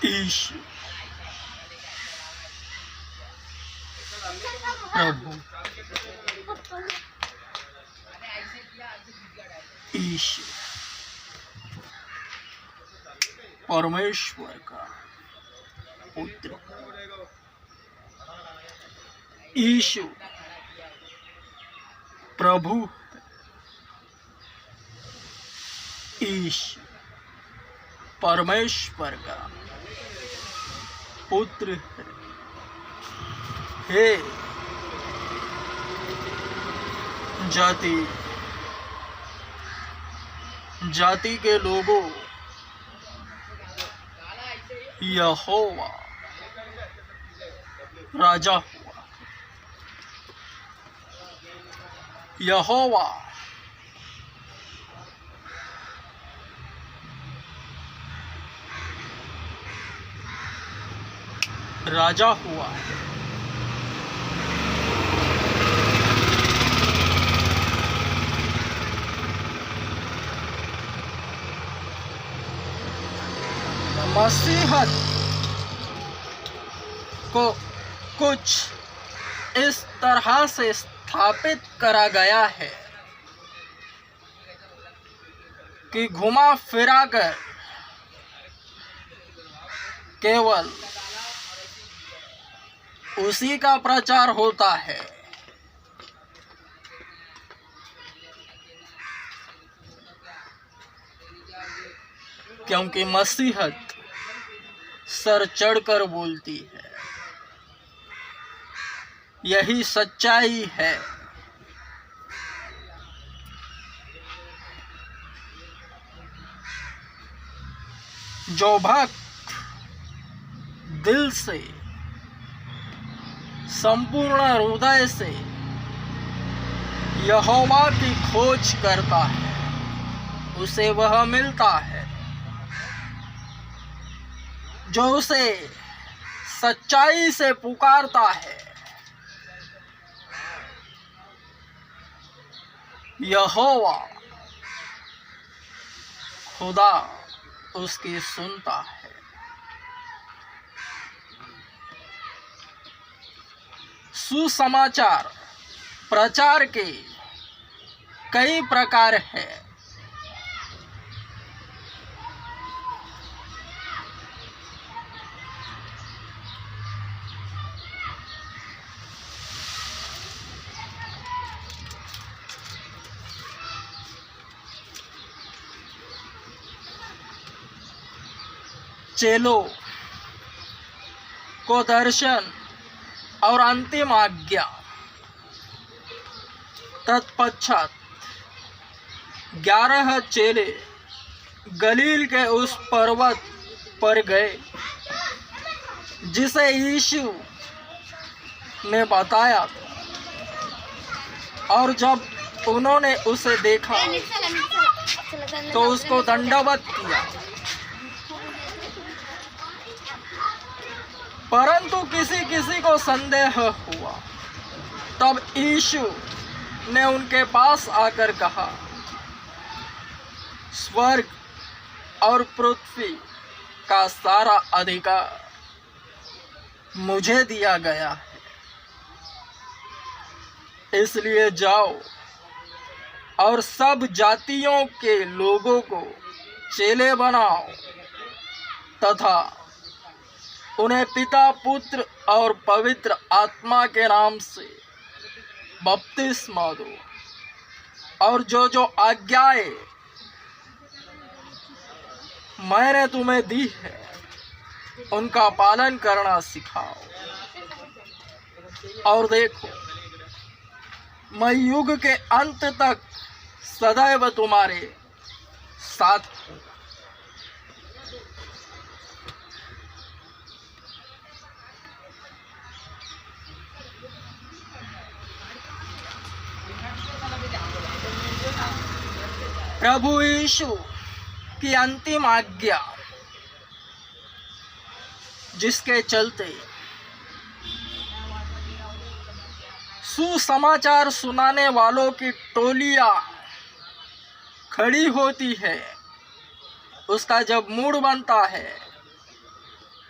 ईश प्रभु ईश परमेश्वर का पुत्र यीशु प्रभु यीशु परमेश्वर का पुत्र है। जाति के लोगों, यहोवा राजा हुआ। यहोवा राजा हुआ। मसीहत को कुछ इस तरह से स्थापित करा गया है कि घुमा फिरा कर केवल उसी का प्रचार होता है। क्योंकि मसीहत सर चढ़कर बोलती है, यही सच्चाई है। जो भक्त दिल से संपूर्ण हृदय से यहोवा की खोज करता है, उसे वह मिलता है। जो उसे सच्चाई से पुकारता है, यहोवा खुदा उसकी सुनता है। सुसमाचार प्रचार के कई प्रकार हैं। चेलों को दर्शन और अंतिम आज्ञा। तत्पश्चात 11 चेले गलील के उस पर्वत पर गए जिसे यीशु ने बताया, और जब उन्होंने उसे देखा तो उसको दंडवत किया। परंतु किसी को संदेह हुआ। तब यीशु ने उनके पास आकर कहा, स्वर्ग और पृथ्वी का सारा अधिकार मुझे दिया गया है। इसलिए जाओ और सब जातियों के लोगों को चेले बनाओ तथा उन्हें पिता, पुत्र और पवित्र आत्मा के नाम से बपतिस्मा दो, और जो आज्ञाएं मैंने तुम्हें दी है उनका पालन करना सिखाओ। और देखो, मैं युग के अंत तक सदैव तुम्हारे साथ हूँ। प्रभु यीशु की अंतिम आज्ञा, जिसके चलते सुसमाचार सुनाने वालों की टोलियां खड़ी होती है, उसका जब मूड बनता है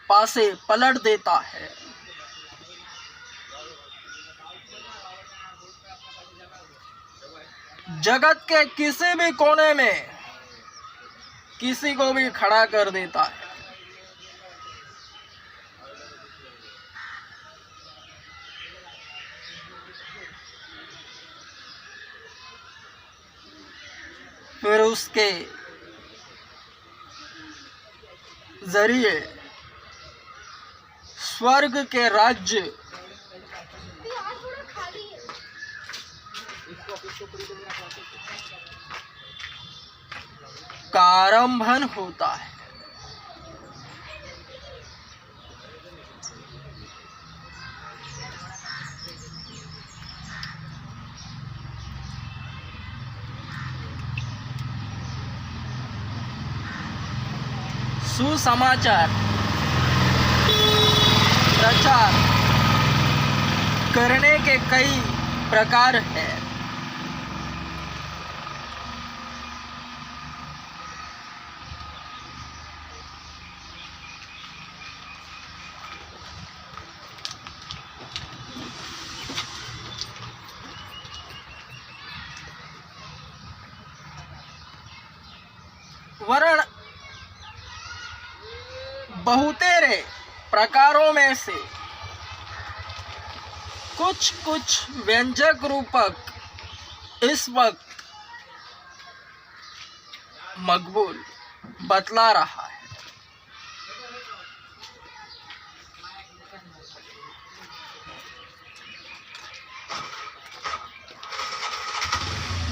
पासे पलट देता है। जगत के किसी भी कोने में किसी को भी खड़ा कर देता है। फिर उसके जरिए स्वर्ग के राज्य का आरंभन होता है। सुसमाचार प्रचार करने के कई प्रकार हैं। वर्ण बहुतेरे प्रकारों में से कुछ व्यंजक रूपक इस वक्त मकबूल बतला रहा है।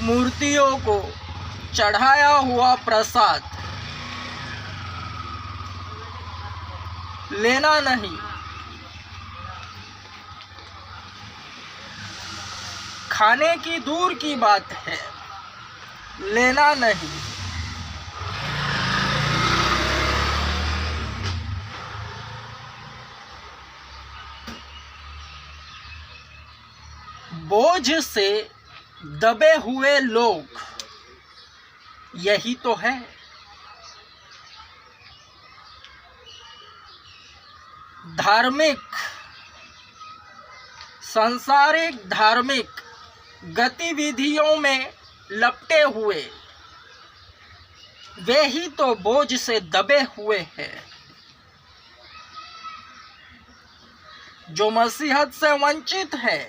मूर्तियों को चढ़ाया हुआ प्रसाद लेना नहीं, खाने की दूर की बात है, लेना नहीं। बोझ से दबे हुए लोग यही तो है। धार्मिक सांसारिक धार्मिक गतिविधियों में लपटे हुए वे ही तो बोझ से दबे हुए हैं। जो मसीहत से वंचित है,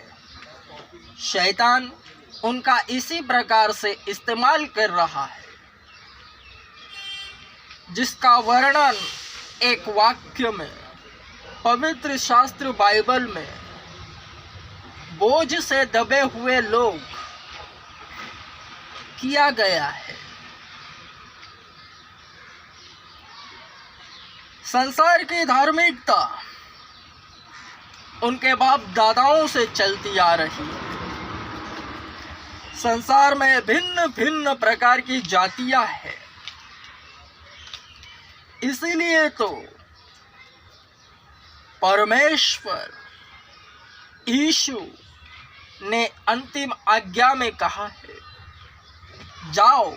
शैतान उनका इसी प्रकार से इस्तेमाल कर रहा है, जिसका वर्णन एक वाक्य में पवित्र शास्त्र बाइबल में बोझ से दबे हुए लोग किया गया है। संसार की धार्मिकता उनके बाप दादाओं से चलती आ रही है। संसार में भिन्न भिन्न प्रकार की जातियां हैं। इसीलिए तो परमेश्वर यीशु ने अंतिम आज्ञा में कहा है, जाओ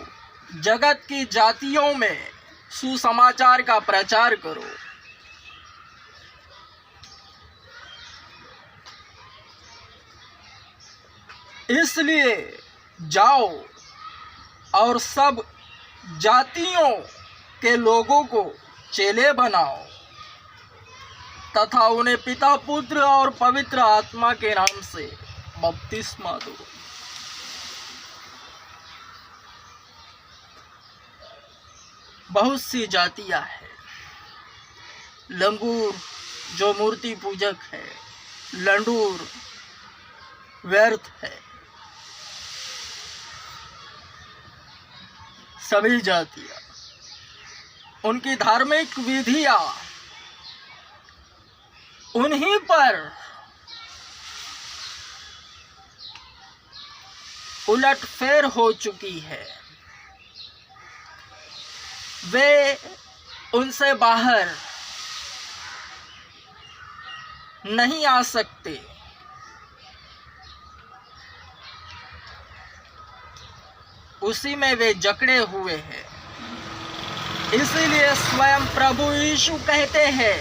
जगत की जातियों में सुसमाचार का प्रचार करो। इसलिए जाओ और सब जातियों के लोगों को चेले बनाओ तथा उन्हें पिता पुत्र और पवित्र आत्मा के नाम से बपतिस्मा दो। बहुत सी जातियां हैं। लंगूर जो मूर्ति पूजक है, लंडूर व्यर्थ है। सभी जातियां उनकी धार्मिक विधियां उन्हीं पर उलटफेर हो चुकी है। वे उनसे बाहर नहीं आ सकते। उसी में वे जकड़े हुए हैं। इसीलिए स्वयं प्रभु यीशु कहते हैं,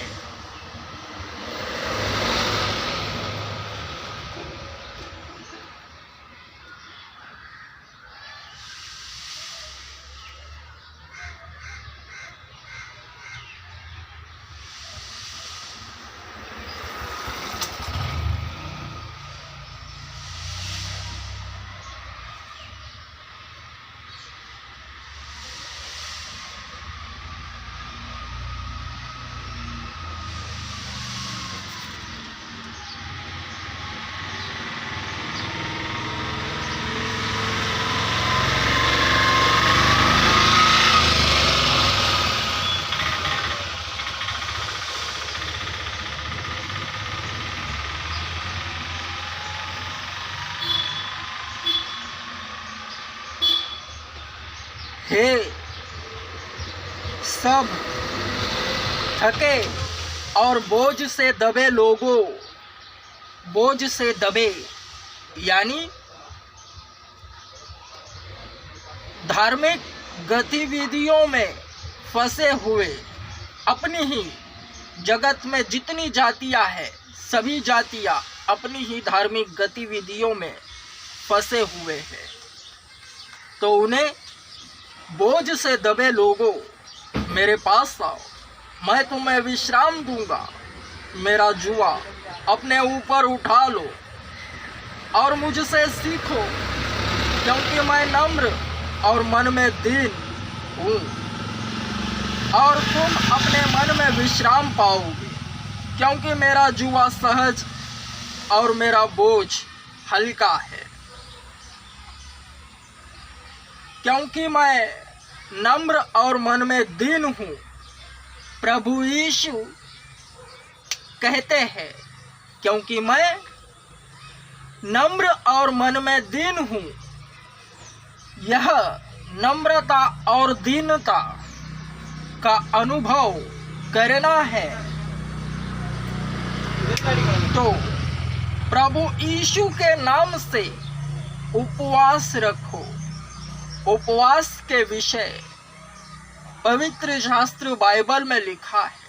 हे सब थके और बोझ से दबे लोगों, बोझ से दबे यानी धार्मिक गतिविधियों में फंसे हुए, अपनी ही जगत में जितनी जातियां हैं सभी जातियां अपनी ही धार्मिक गतिविधियों में फंसे हुए हैं, तो उन्हें बोझ से दबे लोगों मेरे पास आओ, मैं तुम्हें विश्राम दूंगा। मेरा जुआ अपने ऊपर उठा लो और मुझसे सीखो, क्योंकि मैं नम्र और मन में दीन हूँ, और तुम अपने मन में विश्राम पाओगे, क्योंकि मेरा जुआ सहज और मेरा बोझ हल्का है। क्योंकि मैं नम्र और मन में दीन हूँ, प्रभु यीशु कहते हैं, क्योंकि मैं नम्र और मन में दीन हूँ। यह नम्रता और दीनता का अनुभव करना है, तो प्रभु यीशु के नाम से उपवास रखो। उपवास के विषय पवित्र शास्त्र बाइबल में लिखा है,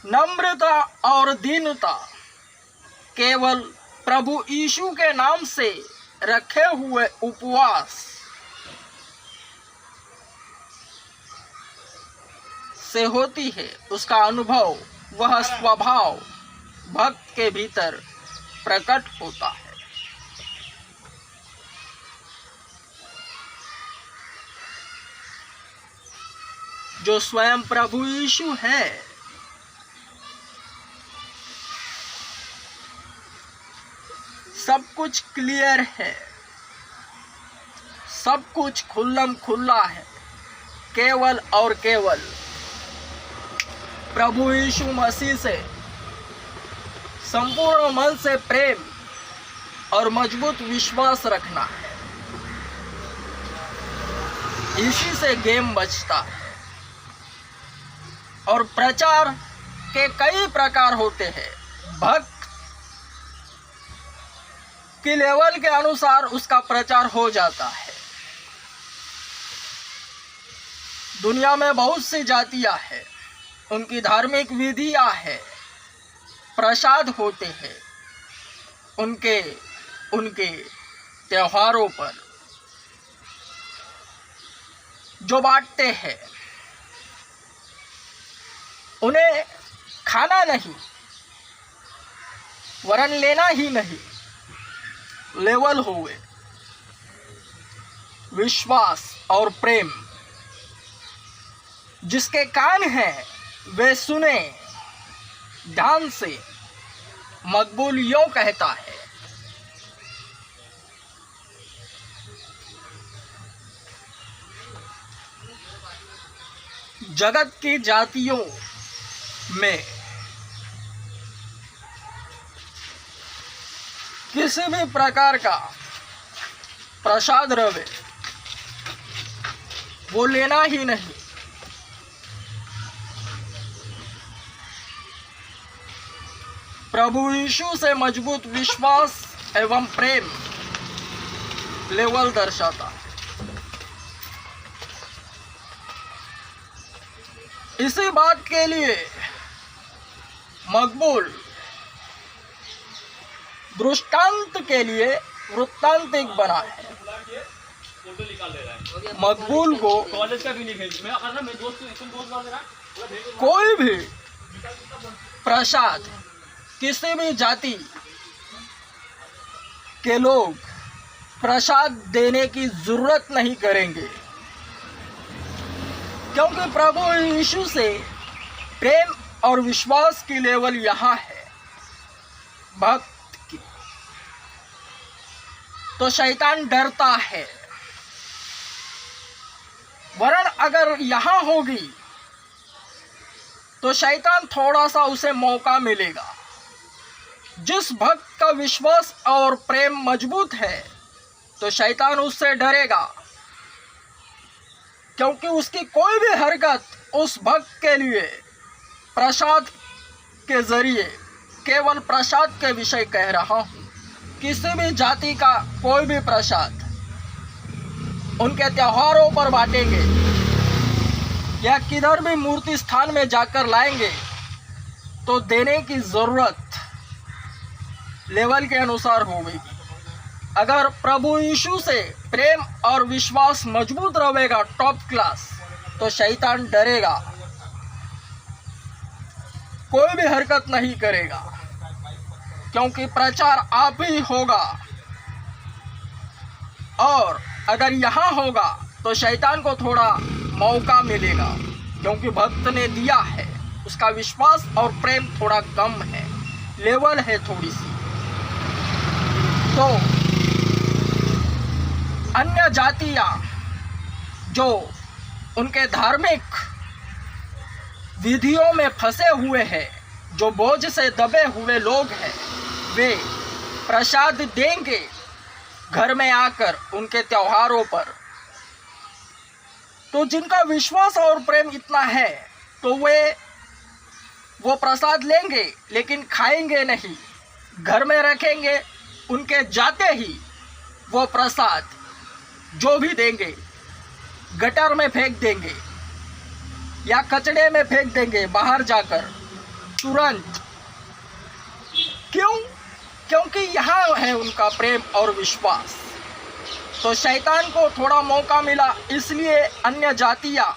नम्रता और दीनता केवल प्रभु यीशु के नाम से रखे हुए उपवास से होती है। उसका अनुभव, वह स्वभाव भक्त के भीतर प्रकट होता है। जो स्वयं प्रभु यीशु है, सब कुछ क्लियर है, सब कुछ खुल्लम खुल्ला है। केवल और केवल प्रभु यीशु मसीह से संपूर्ण मन से प्रेम और मजबूत विश्वास रखना है। इसी से गेम बचता है। और प्रचार के कई प्रकार होते हैं। भक्त की लेवल के अनुसार उसका प्रचार हो जाता है। दुनिया में बहुत सी जातियां हैं, उनकी धार्मिक विधियां हैं, प्रसाद होते हैं उनके त्योहारों पर जो बांटते हैं। उन्हें खाना नहीं वरन लेना ही नहीं। लेवल हुए विश्वास और प्रेम। जिसके कान हैं वे सुने, ध्यान से। मकबूल यों कहता है, जगत की जातियों में किसी भी प्रकार का प्रसाद रवे वो लेना ही नहीं। प्रभु यीशु से मजबूत विश्वास एवं प्रेम लेवल दर्शाता है। इसी बात के लिए मकबूल दृष्टांत के लिए वृत्तांतिक बना है। मकबूल को कोई भी प्रसाद किसी भी जाति के लोग प्रसाद देने की जरूरत नहीं करेंगे, क्योंकि प्रभु यीशु से प्रेम और विश्वास की लेवल यहाँ है भक्त की। तो शैतान डरता है, वरन अगर यहाँ होगी तो शैतान थोड़ा सा उसे मौका मिलेगा। जिस भक्त का विश्वास और प्रेम मजबूत है तो शैतान उससे डरेगा क्योंकि उसकी कोई भी हरकत उस भक्त के लिए प्रसाद के जरिए, केवल प्रसाद के विषय कह रहा हूँ, किसी भी जाति का कोई भी प्रसाद उनके त्योहारों पर बांटेंगे या किधर भी मूर्ति स्थान में जाकर लाएंगे तो देने की ज़रूरत लेवल के अनुसार होगी। अगर प्रभु यीशु से प्रेम और विश्वास मजबूत रहेगा टॉप क्लास, तो शैतान डरेगा, कोई भी हरकत नहीं करेगा, क्योंकि प्रचार आप ही होगा। और अगर यहाँ होगा तो शैतान को थोड़ा मौका मिलेगा, क्योंकि भक्त ने दिया है, उसका विश्वास और प्रेम थोड़ा कम है, लेवल है थोड़ी सी। तो अन्य जातियाँ जो उनके धार्मिक विधियों में फंसे हुए हैं, जो बोझ से दबे हुए लोग हैं, वे प्रसाद देंगे घर में आकर उनके त्योहारों पर। तो जिनका विश्वास और प्रेम इतना है तो वो प्रसाद लेंगे, लेकिन खाएंगे नहीं, घर में रखेंगे। उनके जाते ही वो प्रसाद जो भी देंगे गटर में फेंक देंगे या कचड़े में फेंक देंगे बाहर जाकर तुरंत। क्यों? क्योंकि यहाँ है उनका प्रेम और विश्वास। तो शैतान को थोड़ा मौका मिला, इसलिए अन्य जातियाँ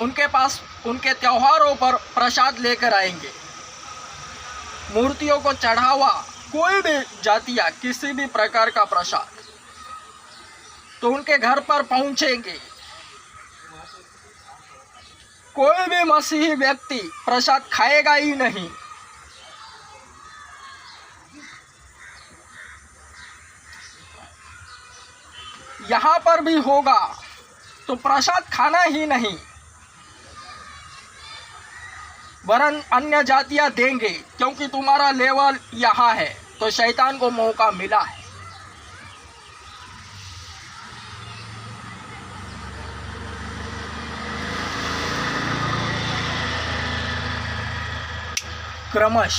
उनके पास उनके त्योहारों पर प्रसाद लेकर आएंगे, मूर्तियों को चढ़ावा, कोई भी जातियाँ किसी भी प्रकार का प्रसाद, तो उनके घर पर पहुँचेंगे। कोई भी मसीही व्यक्ति प्रसाद खाएगा ही नहीं। यहाँ पर भी होगा तो प्रसाद खाना ही नहीं, वरन अन्य जातियाँ देंगे, क्योंकि तुम्हारा लेवल यहाँ है। तो शैतान को मौका मिला है। क्रमश